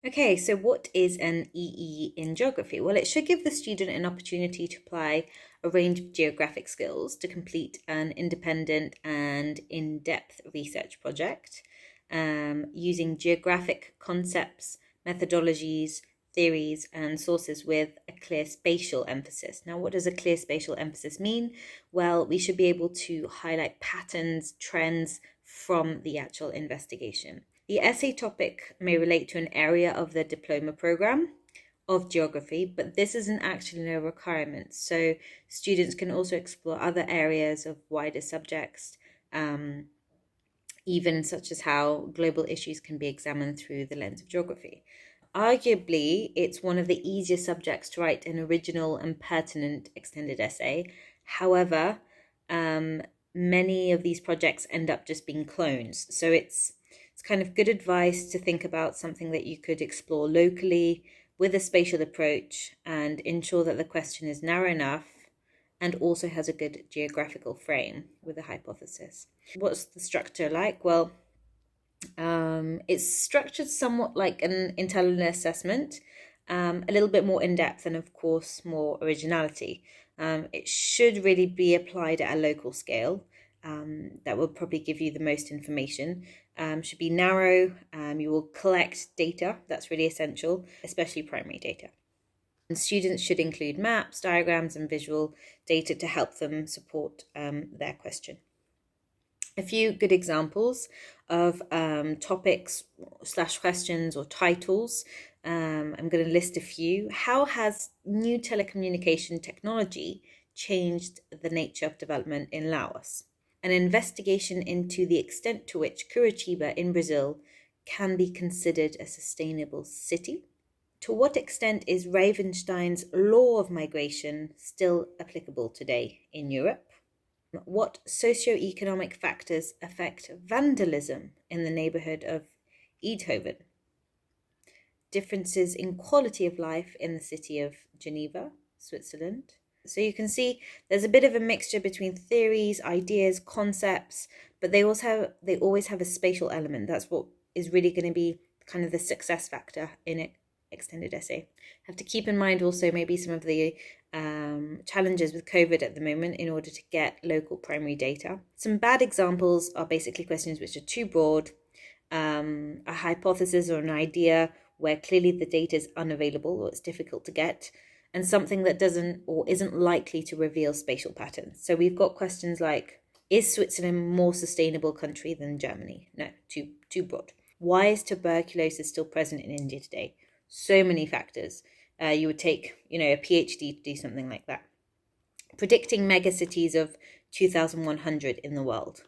Okay, so what is an EE in geography? Well, it should give the student an opportunity to apply a range of geographic skills to complete an independent and in-depth research project using geographic concepts, methodologies, theories, and sources with a clear spatial emphasis. Now, what does a clear spatial emphasis mean? Well, we should be able to highlight patterns, trends from the actual investigation. The essay topic may relate to an area of the diploma program of geography, but this isn't actually no requirement. So students can also explore other areas of wider subjects, um, even such as how global issues can be examined through the lens of geography. Arguably, it's one of the easier subjects to write an original and pertinent extended essay. However, many of these projects end up just being clones. So it's kind of good advice to think about something that you could explore locally with a spatial approach and ensure that the question is narrow enough and also has a good geographical frame with a hypothesis. What's the structure like? Well, it's structured somewhat like an intelligence assessment, a little bit more in depth, and of course, more originality. It should really be applied at a local scale. That will probably give you the most information. Should be narrow. You will collect data. That's really essential, especially primary data. And students should include maps, diagrams, and visual data to help them support their question. A few good examples of topics slash questions or titles. I'm going to list a few. How has new telecommunication technology changed the nature of development in Laos? An investigation into the extent to which Curitiba in Brazil can be considered a sustainable city. To what extent is Ravenstein's law of migration still applicable today in Europe? What socio-economic factors affect vandalism in the neighborhood of Eindhoven? Differences in quality of life in the city of Geneva, Switzerland. So you can see there's a bit of a mixture between theories, ideas, concepts, but they always have a spatial element. That's what is really going to be kind of the success factor in it extended essay. Have to keep in mind also maybe some of the challenges with COVID at the moment in order to get local primary data. Some bad examples are basically questions which are too broad, a hypothesis or an idea where clearly the data is unavailable or it's difficult to get, and something that doesn't or isn't likely to reveal spatial patterns. So we've got questions like, is Switzerland a more sustainable country than Germany? No, too broad. Why is tuberculosis still present in India today? So many factors. You would take, a PhD to do something like that. Predicting megacities of 2100 in the world.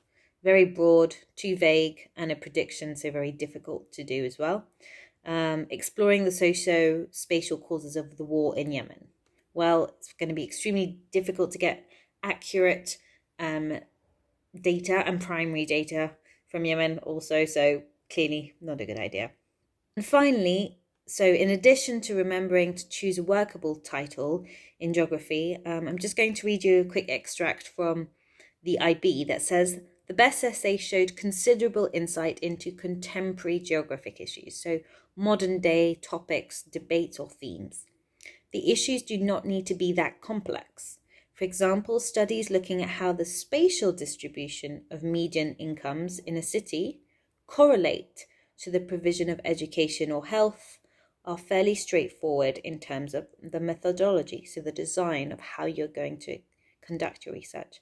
Very broad, too vague, and a prediction, so very difficult to do as well. Exploring the socio-spatial causes of the war in Yemen. Well, it's going to be extremely difficult to get accurate data and primary data from Yemen also, so clearly not a good idea. And finally, so in addition to remembering to choose a workable title in geography, I'm just going to read you a quick extract from the IB that says, the best essay showed considerable insight into contemporary geographic issues, so modern day topics, debates, or themes. The issues do not need to be that complex. For example, studies looking at how the spatial distribution of median incomes in a city correlate to the provision of education or health are fairly straightforward in terms of the methodology, so the design of how you're going to conduct your research,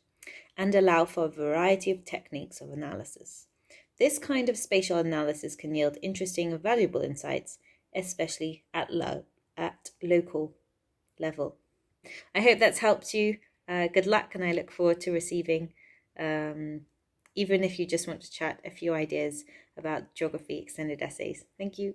and allow for a variety of techniques of analysis. This kind of spatial analysis can yield interesting and valuable insights, especially at local level. I hope that's helped you. Good luck, and I look forward to receiving, even if you just want to chat, a few ideas about geography extended essays. Thank you.